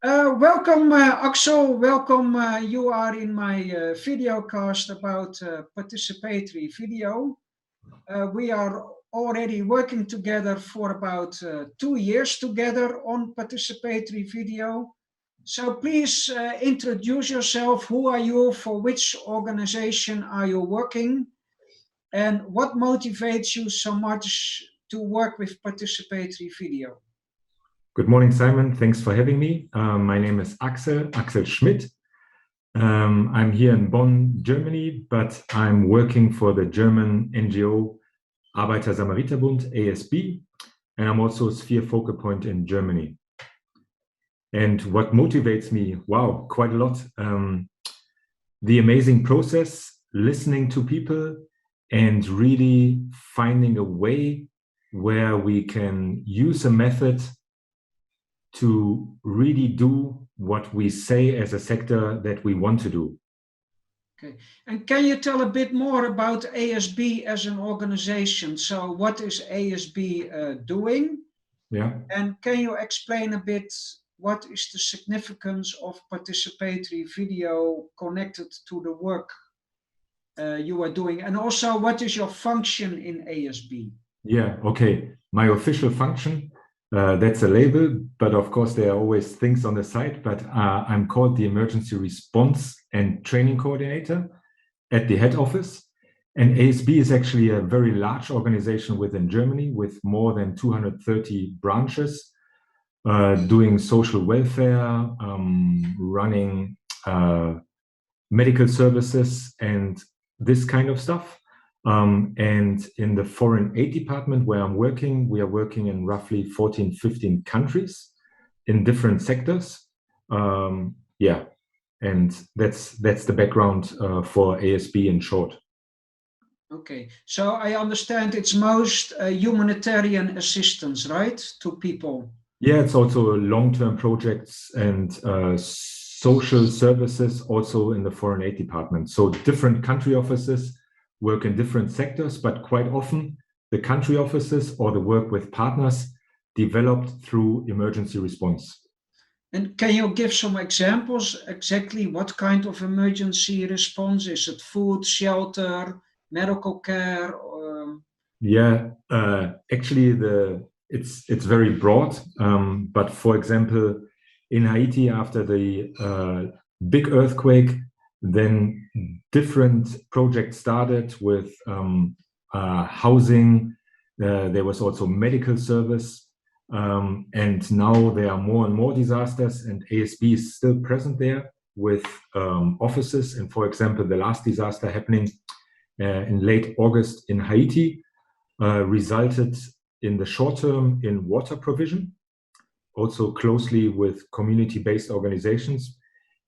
Welcome, Axel. Welcome. You are in my videocast about participatory video. We are already working together for about 2 years together on participatory video. So please introduce yourself. Who are you? For which organization are you working? And what motivates you so much to work with participatory video? Good morning, Simon. Thanks for having me. My name is Axel Schmidt. I'm here in Bonn, Germany, but I'm working for the German NGO Arbeiter Samariter Bund, ASB, and I'm also a sphere focal point in Germany. And what motivates me, wow, quite a lot. The amazing process, listening to people and really finding a way where we can use a method to really do what we say as a sector that we want to do. Okay, and can you tell a bit more about ASB as an organization? So what is ASB doing? Yeah. And can you explain a bit what is the significance of participatory video connected to the work you are doing? And also, what is your function in ASB? Yeah, okay. My official function, that's a label, but of course there are always things on the side, but I'm called the Emergency Response and Training Coordinator at the head office. And ASB is actually a very large organization within Germany with more than 230 branches, doing social welfare, running medical services and this kind of stuff. And in the foreign aid department where I'm working, we are working in roughly 14, 15 countries in different sectors. Yeah, and that's the background for ASB in short. Okay, so I understand it's most humanitarian assistance, right, to people? Yeah, it's also long-term projects and social services also in the foreign aid department. So different country offices work in different sectors, but quite often the country offices or the work with partners developed through emergency response. And can you give some examples? Exactly what kind of emergency response? Is it food, shelter, medical care? Yeah, actually it's very broad. But for example, in Haiti after the big earthquake, then different projects started with housing. There was also medical service. And now there are more and more disasters, and ASB is still present there with offices. And for example, the last disaster happening in late August in Haiti resulted in the short term in water provision, also closely with community-based organizations.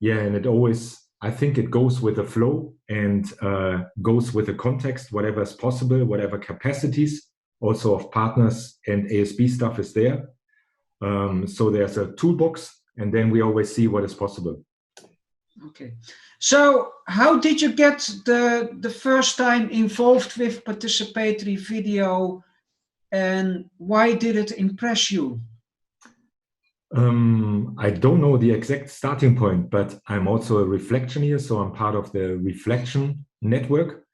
Yeah, and it always, I think it goes with the flow and goes with the context, whatever is possible, whatever capacities also of partners and ASB stuff is there. So there's a toolbox, and then we always see what is possible. Okay, so how did you get the first time involved with participatory video, and why did it impress you? I don't know the exact starting point, but I'm also a reflectioneer, so I'm part of the reflection network,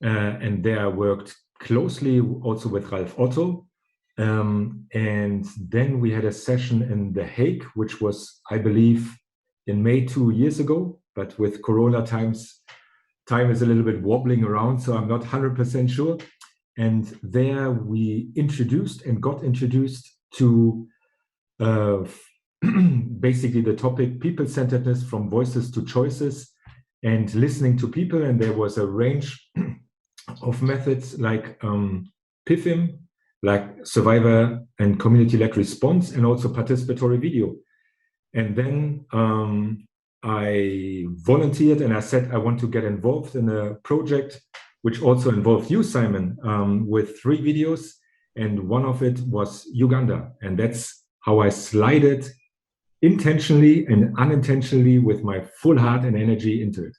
and there I worked closely also with Ralph Otto. And then we had a session in The Hague, which was, I believe, in May 2 years ago, but with Corona times, time is a little bit wobbling around, so I'm not 100% sure. And there we introduced and got introduced to basically the topic people-centeredness from voices to choices and listening to people. And there was a range of methods like PIFM, like survivor and community-led response, and also participatory video. And then I volunteered and I said I want to get involved in a project which also involved you, Simon, with 3 videos. And one of it was Uganda. And that's how I slided intentionally and unintentionally with my full heart and energy into it.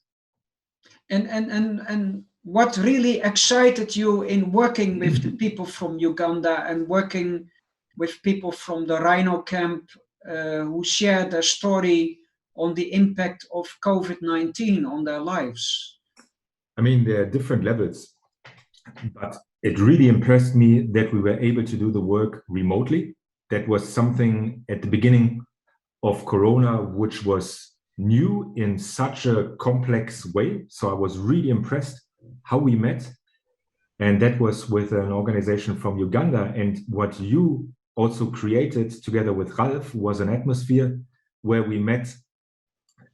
And what really excited you in working with the people from Uganda and working with people from the Rhinocamp who share their story on the impact of COVID-19 on their lives. I mean, there are different levels, but it really impressed me that we were able to do the work remotely. That was something at the beginning of Corona, which was new in such a complex way. So I was really impressed how we met. And that was with an organization from Uganda. And what you also created together with Ralph was an atmosphere where we met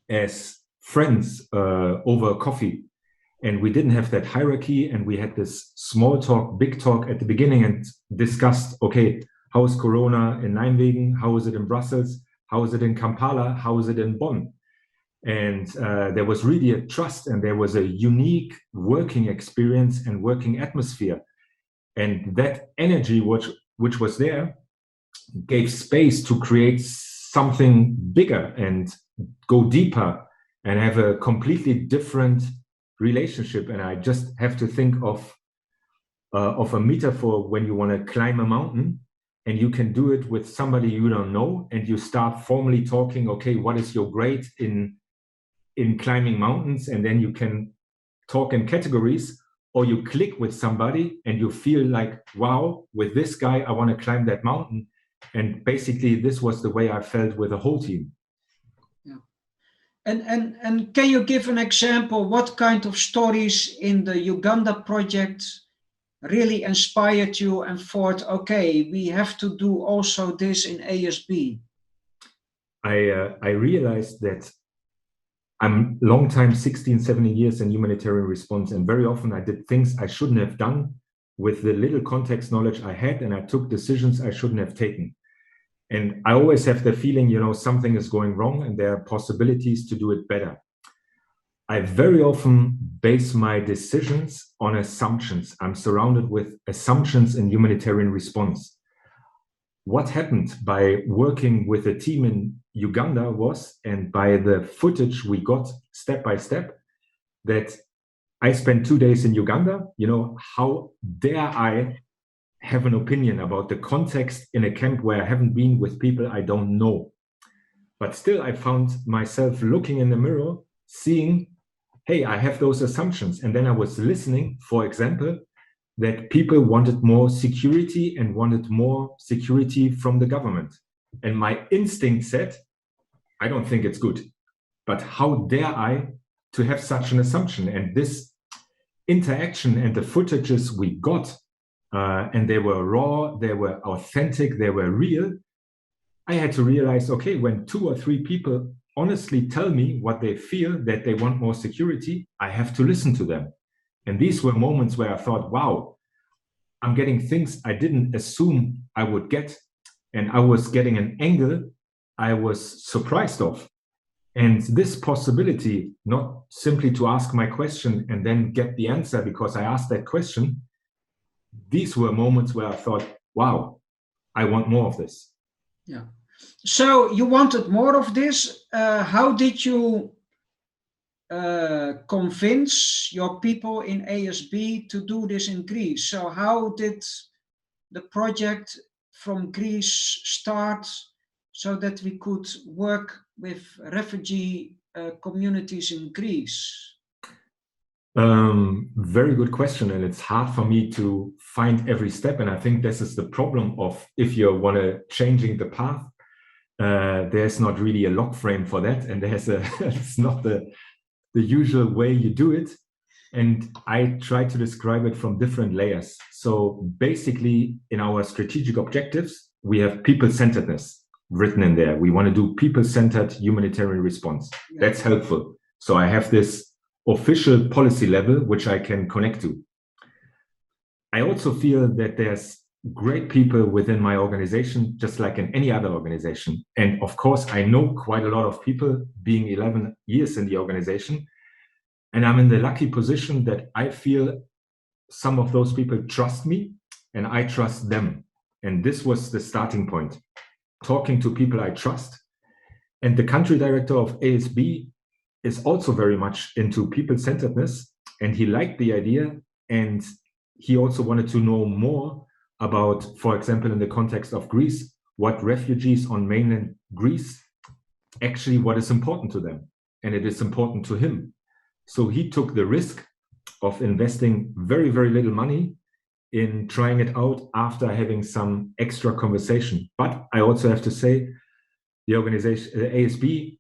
as friends over coffee. And we didn't have that hierarchy, and we had this small talk, big talk at the beginning and discussed, okay, how is Corona in Nijmegen? How is it in Brussels? How is it in Kampala? How is it in Bonn? And there was really a trust, and there was a unique working experience and working atmosphere. And that energy, which was there, gave space to create something bigger and go deeper and have a completely different relationship. And I just have to think of a metaphor when you want to climb a mountain, and you can do it with somebody you don't know, and you start formally talking, okay, what is your grade in climbing mountains? And then you can talk in categories, or you click with somebody and you feel like, wow, with this guy, I want to climb that mountain. And basically this was the way I felt with the whole team. And can you give an example? What kind of stories in the Uganda project really inspired you and thought, okay, we have to do also this in ASB? I realized that I'm long time, 16, 17 years in humanitarian response, and very often I did things I shouldn't have done with the little context knowledge I had, and I took decisions I shouldn't have taken. And I always have the feeling, you know, something is going wrong and there are possibilities to do it better. I very often base my decisions on assumptions. I'm surrounded with assumptions in humanitarian response. What happened by working with a team in Uganda was, and by the footage we got step by step, that I spent 2 days in Uganda. You know, how dare I have an opinion about the context in a camp where I haven't been, with people I don't know? But still, I found myself looking in the mirror, seeing, hey, I have those assumptions. And then I was listening, for example, that people wanted more security and wanted more security from the government. And my instinct said, I don't think it's good. But how dare I to have such an assumption? And this interaction and the footages we got, and they were raw, they were authentic, they were real. I had to realize, okay, when 2 or 3 people honestly tell me what they feel, that they want more security, I have to listen to them. And these were moments where I thought, wow, I'm getting things I didn't assume I would get. And I was getting an angle I was surprised of. And this possibility, not simply to ask my question and then get the answer because I asked that question, these were moments where I thought, wow, I want more of this. Yeah. So you wanted more of this. How did you convince your people in ASB to do this in Greece? So how did the project from Greece start so that we could work with refugee communities in Greece? Very good question, and it's hard for me to find every step. And I think this is the problem of, if you want to changing the path, there's not really a log frame for that, and it's not the usual way you do it. And I try to describe it from different layers. So basically, in our strategic objectives, we have people-centeredness written in there. We want to do people-centered humanitarian response. Yeah. That's helpful. So I have this official policy level, which I can connect to. I also feel that there's great people within my organization, just like in any other organization. And of course, I know quite a lot of people, being 11 years in the organization. And I'm in the lucky position that I feel some of those people trust me and I trust them. And this was the starting point, talking to people I trust. And the country director of ASB is also very much into people-centeredness, and he liked the idea, and he also wanted to know more about, for example, in the context of Greece, what refugees on mainland Greece, actually what is important to them, and it is important to him. So he took the risk of investing very, very little money in trying it out after having some extra conversation. But I also have to say, the organization, the ASB,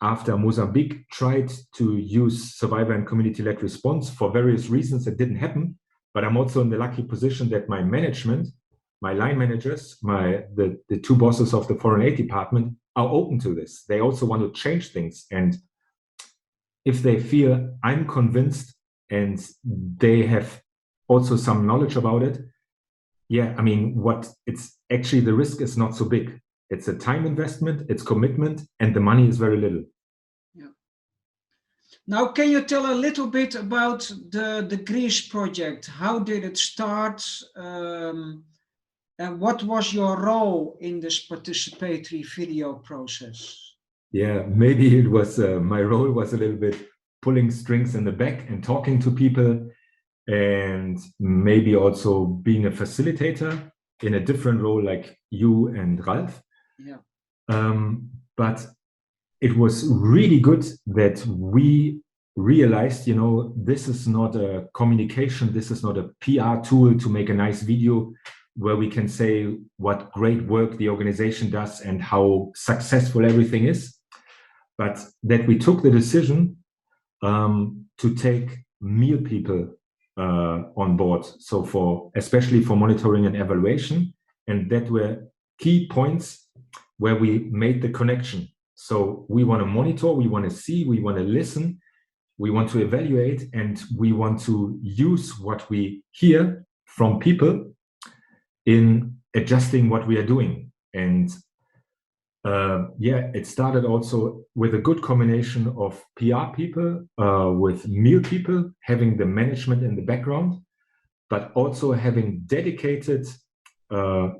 after Mozambique, tried to use survivor and community-led response for various reasons. It didn't happen, but I'm also in the lucky position that my management, my line managers, the two bosses of the foreign aid department are open to this. They also want to change things. And if they feel I'm convinced and they have also some knowledge about it, yeah, I mean, it's actually, the risk is not so big. It's a time investment, it's commitment, and the money is very little. Yeah. Now, can you tell a little bit about the Greece project? How did it start? And what was your role in this participatory video process? Yeah, maybe it was, my role was a little bit pulling strings in the back and talking to people, and maybe also being a facilitator in a different role like you and Ralph. Yeah. But it was really good that we realized, you know, this is not a communication, this is not a PR tool to make a nice video where we can say what great work the organization does and how successful everything is, but that we took the decision to take meal people on board. So especially for monitoring and evaluation, and that were key points where we made the connection. So we want to monitor, we want to see, we want to listen, we want to evaluate, and we want to use what we hear from people in adjusting what we are doing. And yeah, it started also with a good combination of PR people, with meal people, having the management in the background, but also having dedicated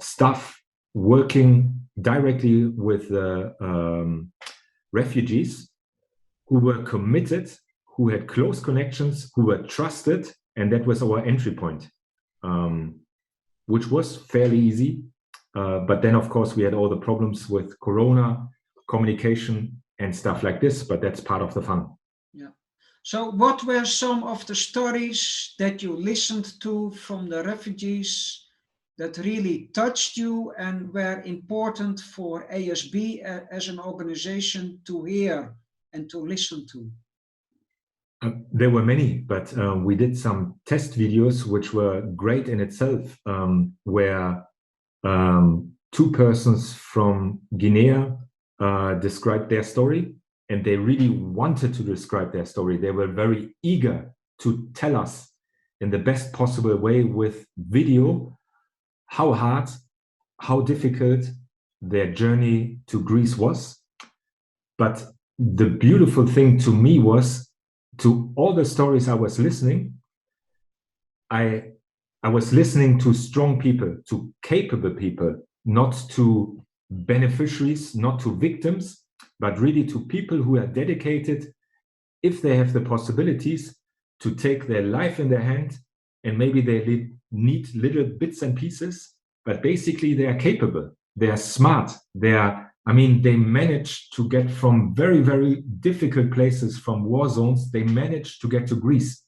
staff working directly with the refugees who were committed, who had close connections, who were trusted, and that was our entry point, which was fairly easy. But then, of course, we had all the problems with Corona, communication, and stuff like this, but that's part of the fun. Yeah. So what were some of the stories that you listened to from the refugees that really touched you and were important for ASB as an organization to hear and to listen to? There were many, but we did some test videos which were great in itself, where two persons from Guinea described their story, and they really wanted to describe their story. They were very eager to tell us in the best possible way with video how hard, how difficult their journey to Greece was. But the beautiful thing to me was, to all the stories I was listening, I was listening to strong people, to capable people, not to beneficiaries, not to victims, but really to people who are dedicated, if they have the possibilities, to take their life in their hand, and maybe they need little bits and pieces, but basically they are capable, they are smart, they manage to get from very, very difficult places, from war zones, they manage to get to Greece.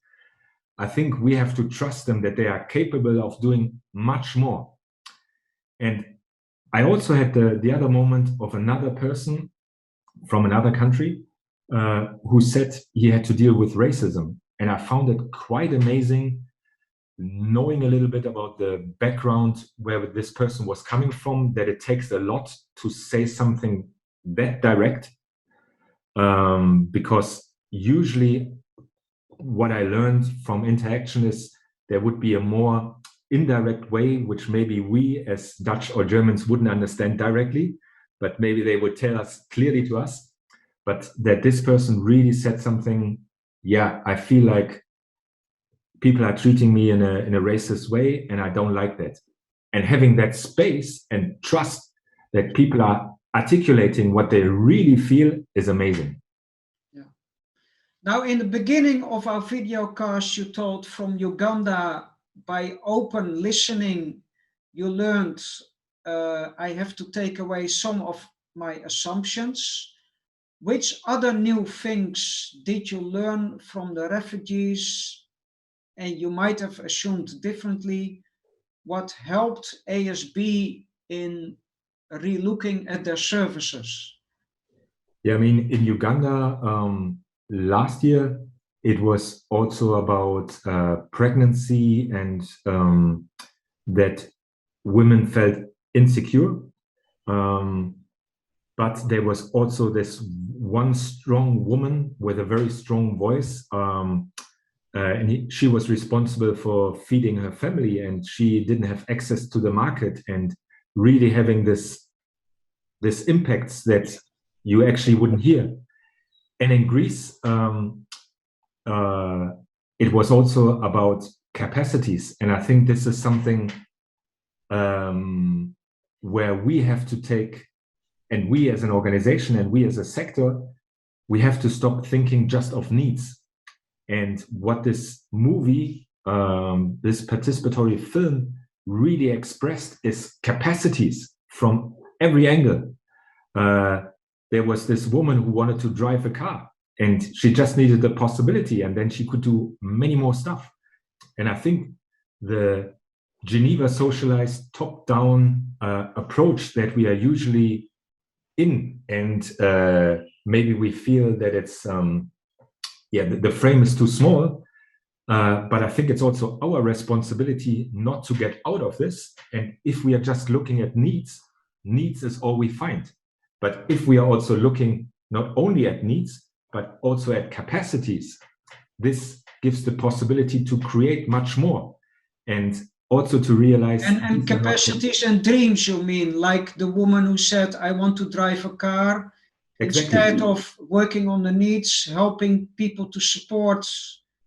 I think we have to trust them that they are capable of doing much more. And I also had the other moment of another person from another country who said he had to deal with racism. And I found it quite amazing, knowing a little bit about the background where this person was coming from, that it takes a lot to say something that direct. Because usually what I learned from interaction is there would be a more indirect way, which maybe we as Dutch or Germans wouldn't understand directly, but maybe they would tell us clearly to us. But that this person really said something, yeah, I feel like people are treating me in a racist way, and I don't like that. And having that space and trust that people are articulating what they really feel is amazing. Yeah. Now, in the beginning of our video cast, you told from Uganda, by open listening, you learned I have to take away some of my assumptions. Which other new things did you learn from the refugees? And you might have assumed differently. What helped ASB in re-looking at their services? Yeah, I mean, in Uganda last year, it was also about pregnancy and that women felt insecure. But there was also this one strong woman with a very strong voice. And she was responsible for feeding her family, and she didn't have access to the market, and really having this impacts that you actually wouldn't hear. And in Greece, it was also about capacities. And I think this is something where we have to take, and we as an organization and we as a sector, we have to stop thinking just of needs. And what this movie, this participatory film, really expressed is capacities from every angle. There was this woman who wanted to drive a car, and she just needed the possibility, and then she could do many more stuff. And I think the Geneva socialized top-down approach that we are usually in, and maybe we feel that it's the frame is too small, but I think it's also our responsibility not to get out of this. And if we are just looking at needs is all we find. But if we are also looking not only at needs, but also at capacities, this gives the possibility to create much more, and also to realize... And capacities and dreams, you mean, like the woman who said, I want to drive a car, exactly. Instead of working on the needs, helping people to support,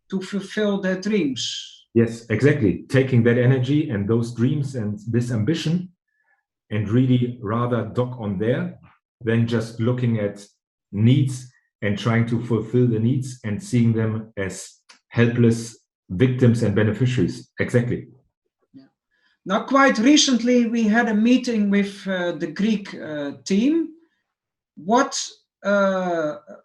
to fulfill their dreams. Yes, exactly. Taking that energy and those dreams and this ambition, and really rather dock on there than just looking at needs and trying to fulfill the needs and seeing them as helpless victims and beneficiaries. Exactly. Yeah. Now, quite recently, we had a meeting with the Greek team. What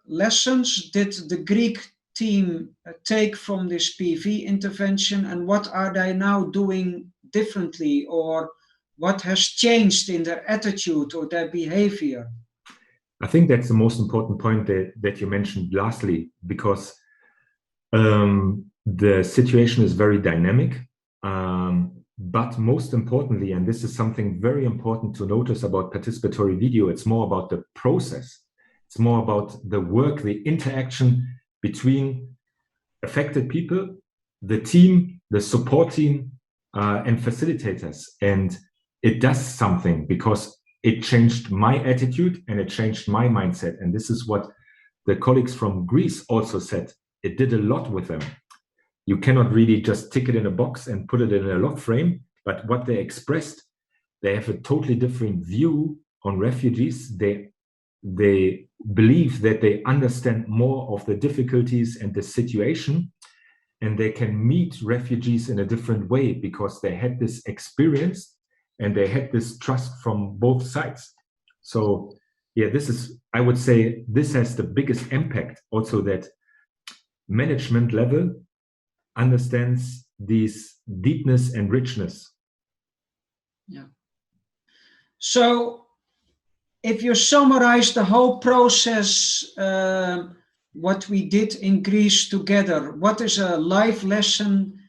lessons did the Greek team take from this PV intervention, and what are they now doing differently, or what has changed in their attitude or their behavior? I think that's the most important point that you mentioned lastly, because the situation is very dynamic. But most importantly, and this is something very important to notice about participatory video, it's more about the process. It's more about the work, the interaction between affected people, the team, the support team, and facilitators. And it does something because it changed my attitude and it changed my mindset. And this is what the colleagues from Greece also said. It did a lot with them. You cannot really just tick it in a box and put it in a lock frame, but what they expressed, they have a totally different view on refugees. They believe that they understand more of the difficulties and the situation, and they can meet refugees in a different way because they had this experience and they had this trust from both sides. So yeah, this is, I would say, this has the biggest impact also, that management level understands this deepness and richness. Yeah. So if you summarize the whole process, what we did in Greece together, what is a life lesson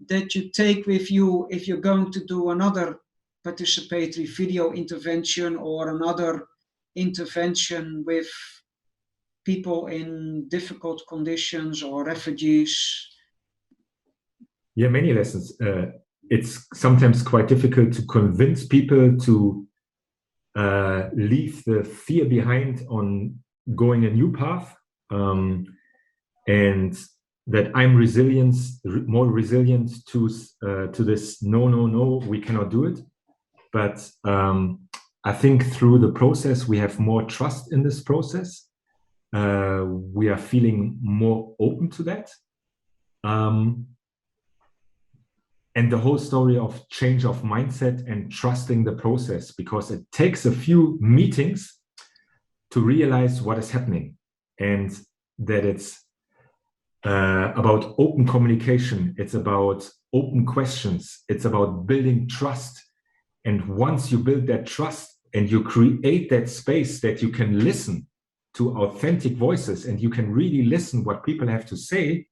that you take with you if you're going to do another participatory video intervention or another intervention with people in difficult conditions or refugees? Yeah, many lessons. It's sometimes quite difficult to convince people to leave the fear behind on going a new path, and that I'm more resilient to this. No, we cannot do it. But I think through the process, we have more trust in this process. We are feeling more open to that. and the whole story of change of mindset and trusting the process, because it takes a few meetings to realize what is happening, and that it's about open communication, it's about open questions, it's about building trust. And once you build that trust and you create that space that you can listen to authentic voices and you can really listen what people have to say,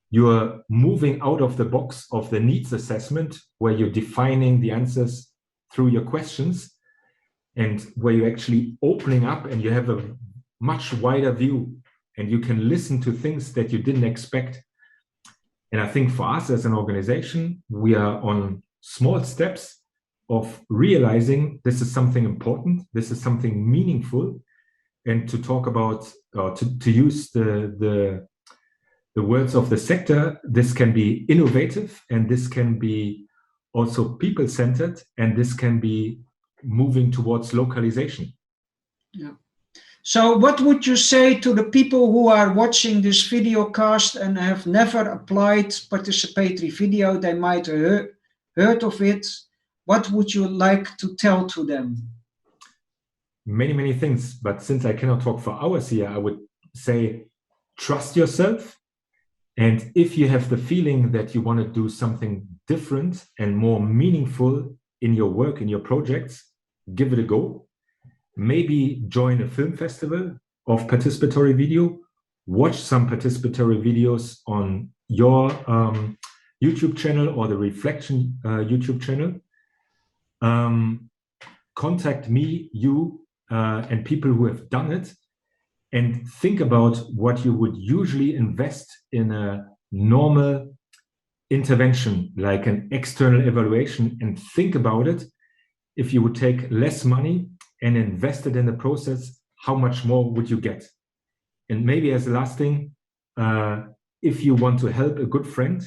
you're moving out of the box of the needs assessment, where you're defining the answers through your questions, and where you're actually opening up and you have a much wider view and you can listen to things that you didn't expect. And I think for us as an organization, we are on small steps of realizing this is something important, this is something meaningful, and to talk about, or to use the words of the sector, this can be innovative, and this can be also people-centered, and this can be moving towards localization. Yeah. So what would you say to the people who are watching this video cast and have never applied participatory video? They might have heard of it. What would you like to tell to them? Many things, but since I cannot talk for hours here, I would say trust yourself. And if you have the feeling that you want to do something different and more meaningful in your work, in your projects, give it a go. Maybe join a film festival of participatory video, watch some participatory videos on your YouTube channel or the Reflection YouTube channel. Contact me, you, and people who have done it, and think about what you would usually invest in a normal intervention, like an external evaluation, and think about it. If you would take less money and invest it in the process, how much more would you get? And maybe as a last thing, if you want to help a good friend,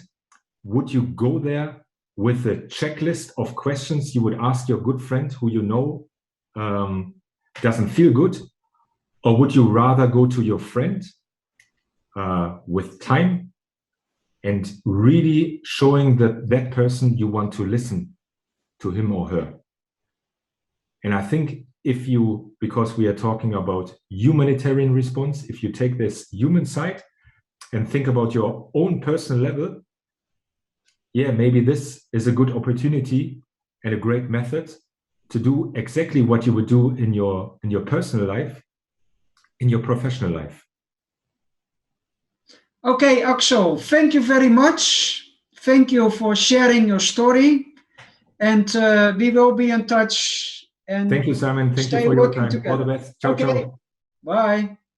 would you go there with a checklist of questions you would ask your good friend who you know doesn't feel good? Or would you rather go to your friend with time and really showing that person you want to listen to him or her? And I think if you, because we are talking about humanitarian response, if you take this human side and think about your own personal level, yeah, maybe this is a good opportunity and a great method to do exactly what you would do in your personal life, in your professional life. Okay, Axel, thank you very much. Thank you for sharing your story. And we will be in touch. And thank you, Simon. Thank you for your time. Together. All the best. Ciao, ciao. Bye.